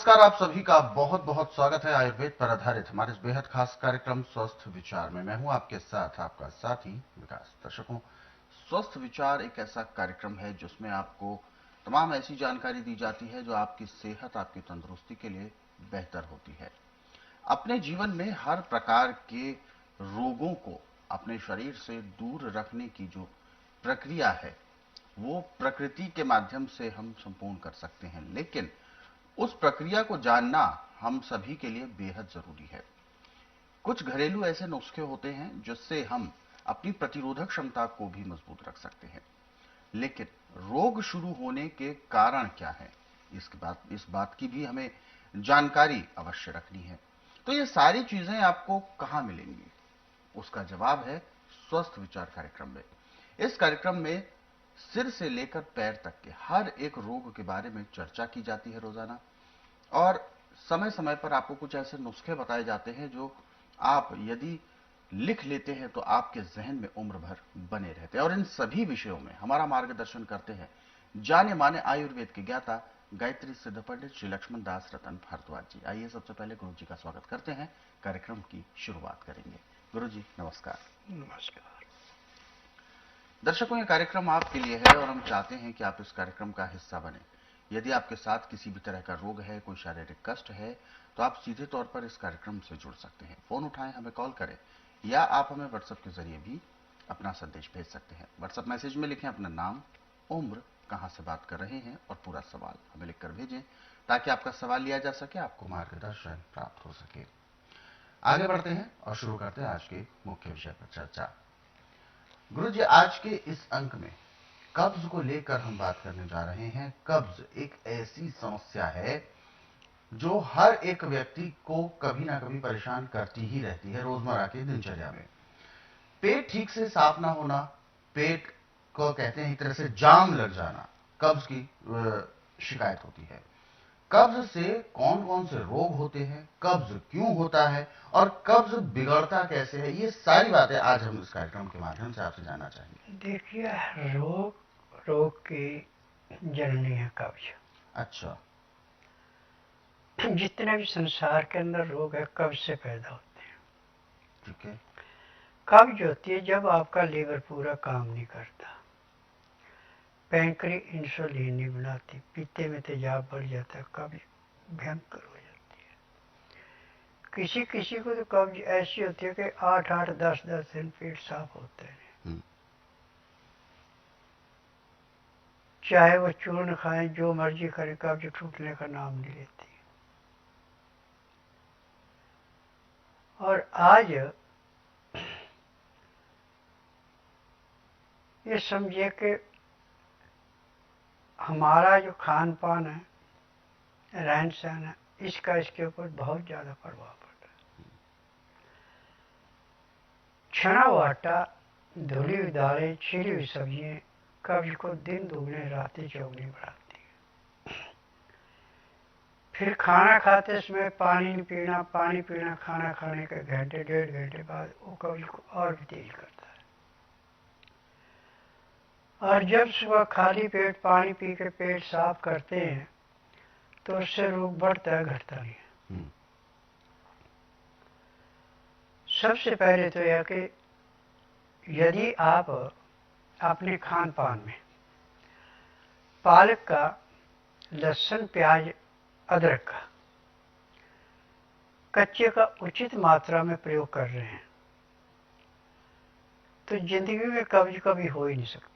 नमस्कार। आप सभी का बहुत बहुत स्वागत है आयुर्वेद पर आधारित हमारे इस बेहद खास कार्यक्रम स्वस्थ विचार में। मैं हूं आपके साथ आपका साथी विकास। दर्शकों, स्वस्थ विचार एक ऐसा कार्यक्रम है जिसमें आपको तमाम ऐसी जानकारी दी जाती है जो आपकी सेहत, आपकी तंदुरुस्ती के लिए बेहतर होती है। अपने जीवन में हर प्रकार के रोगों को अपने शरीर से दूर रखने की जो प्रक्रिया है वो प्रकृति के माध्यम से हम संपूर्ण कर सकते हैं, लेकिन उस प्रक्रिया को जानना हम सभी के लिए बेहद जरूरी है। कुछ घरेलू ऐसे नुस्खे होते हैं जिससे हम अपनी प्रतिरोधक क्षमता को भी मजबूत रख सकते हैं, लेकिन रोग शुरू होने के कारण क्या है, इस बात की भी हमें जानकारी अवश्य रखनी है। तो ये सारी चीजें आपको कहां मिलेंगी, उसका जवाब है स्वस्थ विचार कार्यक्रम में। इस कार्यक्रम में सिर से लेकर पैर तक के हर एक रोग के बारे में चर्चा की जाती है रोजाना, और समय समय पर आपको कुछ ऐसे नुस्खे बताए जाते हैं जो आप यदि लिख लेते हैं तो आपके जहन में उम्र भर बने रहते हैं। और इन सभी विषयों में हमारा मार्गदर्शन करते हैं जाने माने आयुर्वेद के ज्ञाता गायत्री सिद्ध पंडित श्री लक्ष्मण दास रतन भारद्वाज जी। आइए सबसे पहले गुरु जी का स्वागत करते हैं, कार्यक्रम की शुरुआत करेंगे। गुरु जी नमस्कार। नमस्कार। दर्शकों, ये कार्यक्रम आपके लिए है और हम चाहते हैं कि आप इस कार्यक्रम का हिस्सा बने। यदि आपके साथ किसी भी तरह का रोग है, कोई शारीरिक कष्ट है, तो आप सीधे तौर पर इस कार्यक्रम से जुड़ सकते हैं। फोन उठाएं, हमें कॉल करें, या आप हमें व्हाट्सएप के जरिए भी अपना संदेश भेज सकते हैं। व्हाट्सएप मैसेज में लिखें अपना नाम, उम्र, कहां से बात कर रहे हैं और पूरा सवाल हमें लिखकर भेजें ताकि आपका सवाल लिया जा सके, आपको मार्गदर्शन प्राप्त हो सके। आगे बढ़ते हैं और शुरू करते हैं आज के मुख्य विषय पर चर्चा। गुरु जी, आज के इस अंक में कब्ज को लेकर हम बात करने जा रहे हैं। कब्ज एक ऐसी समस्या है जो हर एक व्यक्ति को कभी ना कभी परेशान करती ही रहती है रोजमर्रा की दिनचर्या में। पेट ठीक से साफ ना होना, पेट को कहते हैं एक तरह से जाम लग जाना, कब्ज की शिकायत होती है। कब्ज से कौन कौन से रोग होते हैं, कब्ज क्यों होता है और कब्ज बिगड़ता कैसे है, ये सारी बातें आज हम इस कार्यक्रम के माध्यम से आपसे जानना चाहेंगे। देखिए, रोग की जननी है कब्ज। अच्छा। जितने भी संसार के अंदर रोग है कब्ज से पैदा होते हैं। ठीक है। कब्ज होती है जब आपका लीवर पूरा काम नहीं करता, पैंक्री इंसुलिन नहीं बनाती, पीते में तेजाब बढ़ जाता है, कब्ज भयंकर हो जाती है। किसी किसी को तो कब्ज ऐसी होती है कि 8-8, 10-10 दिन पेट साफ होते हैं, चाहे वो चूर्ण खाएं, जो मर्जी करें, कब्ज टूटने का नाम नहीं लेती। और आज ये समझिए कि हमारा जो खान पान है, रहन सहन है, इसके ऊपर बहुत ज़्यादा प्रभाव पड़ रहा है। छना हुआ आटा, धुली हुई दालें, छिली हुई सब्जियाँ कब्ज को दिन दुगने रातें चौगुनी बढ़ाती है। फिर खाना खाते समय पानी नहीं पीना खाना खाने के घंटे 1.5 घंटे बाद वो कब्ज को और भी तेज करता है। और जब सुबह खाली पेट पानी पी के पेट साफ करते हैं तो उससे रोग बढ़ता है, घटता नहीं है। सबसे पहले तो यह कि यदि आप अपने खान पान में पालक का, लहसुन, प्याज, अदरक का, कच्चे का उचित मात्रा में प्रयोग कर रहे हैं तो जिंदगी में कब्ज कभी हो ही नहीं सकती।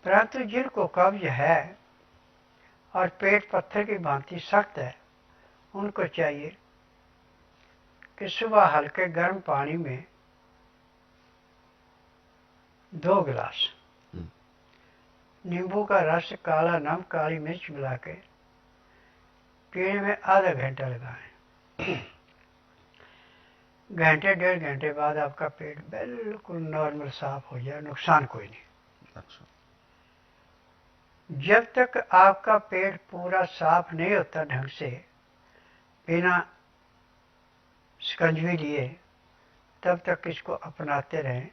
परंतु जिनको कब्ज है और पेट पत्थर की भांति सख्त है, उनको चाहिए कि सुबह हल्के गर्म पानी में 2 गिलास नींबू का रस, काला नमक, काली मिर्च मिला के पीने में आधा घंटा लगाएं। घंटे 1.5 घंटे बाद आपका पेट बिल्कुल नॉर्मल साफ हो जाए, नुकसान कोई नहीं। अच्छा। जब तक आपका पेट पूरा साफ नहीं होता ढंग से, बिना शिकंजवी लिए, तब तक इसको अपनाते रहें।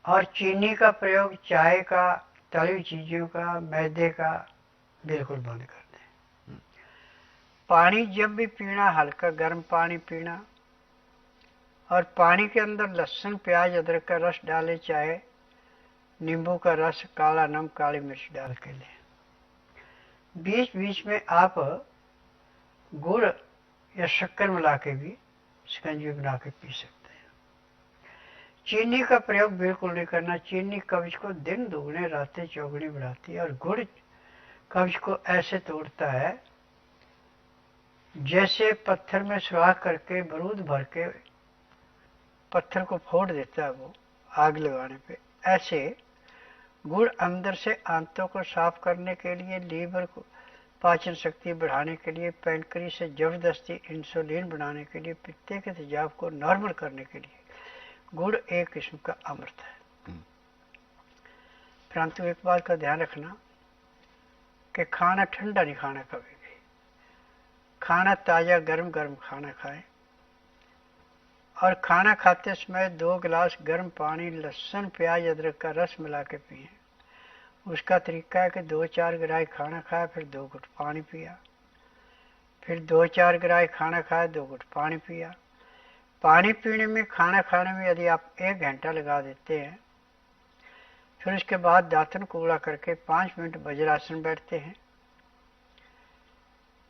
और चीनी का प्रयोग, चाय का, तली चीज़ों का, मैदे का बिल्कुल बंद कर दें। पानी जब भी पीना, हल्का गर्म पानी पीना, और पानी के अंदर लहसुन, प्याज, अदरक का रस डालें, चाहे नींबू का रस, काला नमक, काली मिर्च डाल के लें। बीच बीच में आप गुड़ या शक्कर मिला के भी शिकंजी बना के पी सकते हैं। चीनी का प्रयोग बिल्कुल नहीं करना। चीनी कब्ज को दिन दुगने रातें चौगुनी बढ़ाती है, और गुड़ कब्ज को ऐसे तोड़ता है जैसे पत्थर में सुराख करके बारूद भर के पत्थर को फोड़ देता है वो आग लगाने पे। ऐसे गुड़ अंदर से आंतों को साफ करने के लिए, लीवर को पाचन शक्ति बढ़ाने के लिए, पैनक्री से जबरदस्ती इंसुलिन बनाने के लिए, पित्ते के तेजाब को नॉर्मल करने के लिए गुड़ एक किस्म का अमृत है। परंतु एक बात का ध्यान रखना कि खाना ठंडा नहीं खाना कभी भी। खाना ताज़ा गर्म गर्म खाना खाएं, और खाना खाते समय 2 गिलास गर्म पानी, लहसुन, प्याज, अदरक का रस मिला के पिए। उसका तरीका है कि 2-4 गिराई खाना खाया, फिर 2 घुट पानी पिया, फिर 2-4 गिराई खाना खाया, 2 घुट पानी पिया। पानी पीने में, खाना खाने में यदि आप 1 घंटा लगा देते हैं, फिर उसके बाद दांतन को उड़ा करके 5 मिनट वज्रासन बैठते हैं,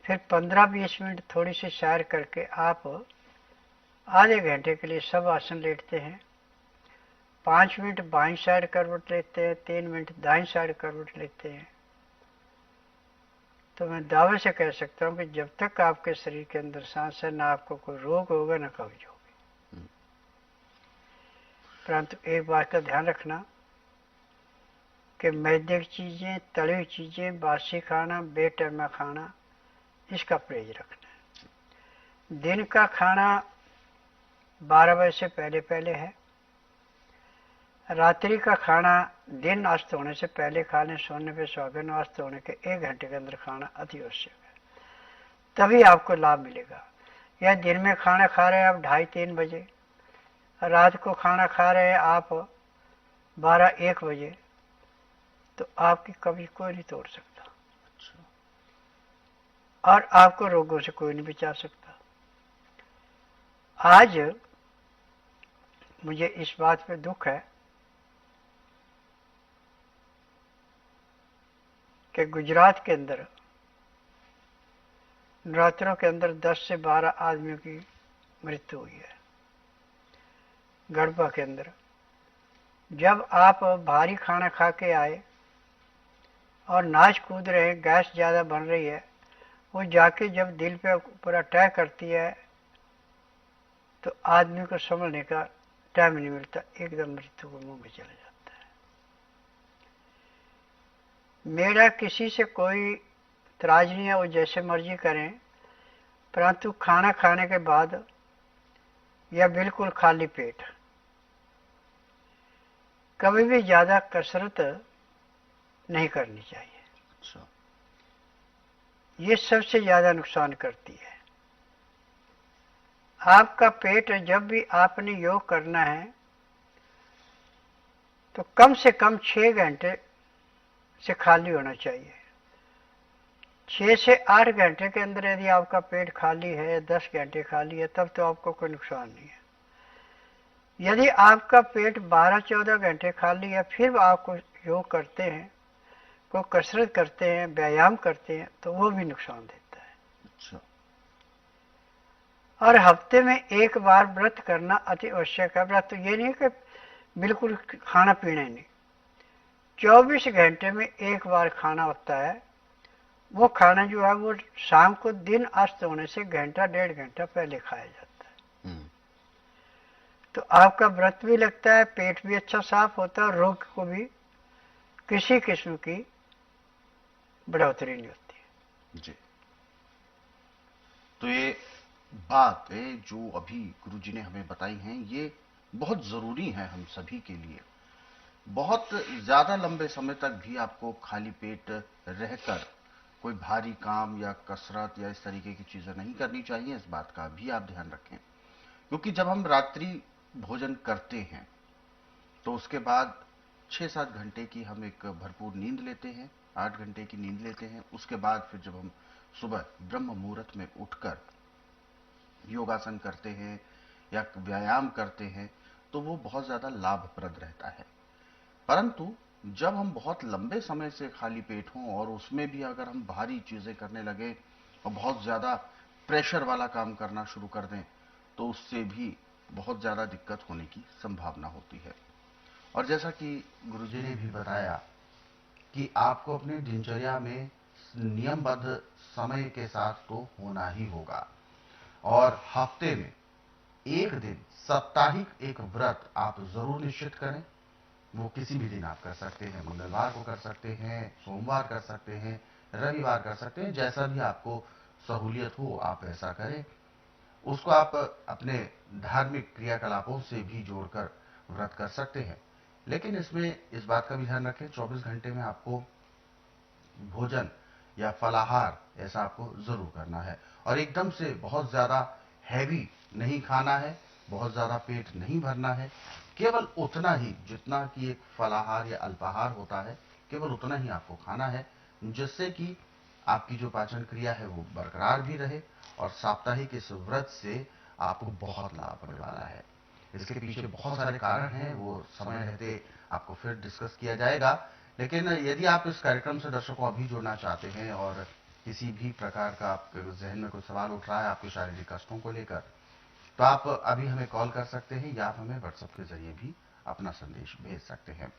फिर 15-20 मिनट थोड़ी सी सैर करके आप आधे घंटे के लिए सब आसन लेटते हैं। 5 मिनट बाईं साइड करवट लेते हैं, 3 मिनट दाईं साइड करवट लेते हैं। तो मैं दावे से कह सकता हूं कि जब तक आपके शरीर के अंदर सांस है, ना आपको कोई रोग होगा, ना कब्ज होगी। परंतु एक बात का ध्यान रखना कि मैदे की चीजें, तली हुई चीजें, बासी खाना, बेटैमा खाना, इसका परहेज रखना है। दिन का खाना 12 बजे से पहले पहले है। रात्रि का खाना दिन अस्त होने से पहले खा लें। सोने पे सुहागन अस्त होने के 1 घंटे के अंदर खाना अति आवश्यक है, तभी आपको लाभ मिलेगा। या दिन में खाना खा रहे हैं आप 2:30-3 बजे, रात को खाना खा रहे हैं आप 12-1 बजे, तो आपकी कभी कोई नहीं तोड़ सकता। और आपको रोगों से कोई नहीं बचा सकता। आज मुझे इस बात पे दुख है कि गुजरात के अंदर नवरात्रों के अंदर 10 से 12 आदमियों की मृत्यु हुई है गढ़वा के अंदर। जब आप भारी खाना खा के आए और नाच कूद रहे हैं, गैस ज़्यादा बन रही है, वो जाके जब दिल पे ऊपर अटैक करती है तो आदमी को संभलने का टाइम नहीं मिलता, एकदम मृत्यु को मुंह में चला जाता है। मेरा किसी से कोई तराज नहीं है, वो जैसे मर्जी करें, परंतु खाना खाने के बाद या बिल्कुल खाली पेट कभी भी ज़्यादा कसरत नहीं करनी चाहिए। अच्छा। ये सबसे ज़्यादा नुकसान करती है। आपका पेट जब भी आपने योग करना है तो कम से कम 6 घंटे से खाली होना चाहिए। 6 से 8 घंटे के अंदर यदि आपका पेट खाली है, 10 घंटे खाली है, तब तो आपको कोई नुकसान नहीं है। यदि आपका पेट 12-14 घंटे खाली है, फिर आपको योग करते हैं, को कसरत करते हैं, व्यायाम करते हैं, तो वो भी नुकसान देता है। अच्छा। और हफ्ते में 1 बार व्रत करना अति आवश्यक है। व्रत तो ये नहीं कि बिल्कुल खाना पीना ही नहीं, 24 घंटे में 1 बार खाना होता है। वो खाना जो है वो शाम को दिन अस्त होने से घंटा 1.5 घंटा पहले खाया जाता है। तो आपका व्रत भी लगता है, पेट भी अच्छा साफ होता है, रोग को भी किसी किस्म की बढ़ोतरी नहीं होती है। जी। तो ये बातें जो अभी गुरुजी ने हमें बताई हैं, ये बहुत जरूरी है हम सभी के लिए। बहुत ज्यादा लंबे समय तक भी आपको खाली पेट रहकर कोई भारी काम या कसरत या इस तरीके की चीजें नहीं करनी चाहिए, इस बात का भी आप ध्यान रखें। क्योंकि जब हम रात्रि भोजन करते हैं तो उसके बाद 6-7 घंटे की हम एक भरपूर नींद लेते हैं। 8 घंटे की नींद लेते हैं, उसके बाद फिर जब हम सुबह ब्रह्म मुहूर्त में उठकर योगासन करते हैं या व्यायाम करते हैं तो वो बहुत ज्यादा लाभप्रद रहता है। परंतु जब हम बहुत लंबे समय से खाली पेट हों और उसमें भी अगर हम भारी चीजें करने लगे और बहुत ज्यादा प्रेशर वाला काम करना शुरू कर दें तो उससे भी बहुत ज्यादा दिक्कत होने की संभावना होती है। और जैसा कि गुरुजी ने भी बताया कि आपको अपनी दिनचर्या में नियमबद्ध समय के साथ तो होना ही होगा और हफ्ते में एक दिन साप्ताहिक एक व्रत आप जरूर निश्चित करें। वो किसी भी दिन आप कर सकते हैं, मंगलवार को कर सकते हैं, सोमवार कर सकते हैं, रविवार कर सकते हैं, जैसा भी आपको सहूलियत हो आप ऐसा करें। उसको आप अपने धार्मिक क्रियाकलापों से भी जोड़कर व्रत कर सकते हैं। लेकिन इसमें इस बात का भी ध्यान रखें 24 घंटे में आपको भोजन या फलाहार ऐसा आपको जरूर करना है और एकदम से बहुत ज्यादा हैवी नहीं खाना है, बहुत ज्यादा पेट नहीं भरना है। केवल उतना ही जितना कि एक फलाहार या अल्पाहार होता है, केवल उतना ही आपको खाना है, जिससे कि आपकी जो पाचन क्रिया है वो बरकरार भी रहे और साप्ताहिक इस व्रत से आपको बहुत लाभ होने वाला है। इसके पीछे बहुत सारे कारण हैं, वो समय रहते आपको फिर डिस्कस किया जाएगा। लेकिन यदि आप इस कार्यक्रम से दर्शकों अभी जुड़ना चाहते हैं और किसी भी प्रकार का आपके जहन में कोई सवाल उठ रहा है आपके शारीरिक कष्टों को लेकर, तो आप अभी हमें कॉल कर सकते हैं या आप हमें व्हाट्सएप के जरिए भी अपना संदेश भेज सकते हैं।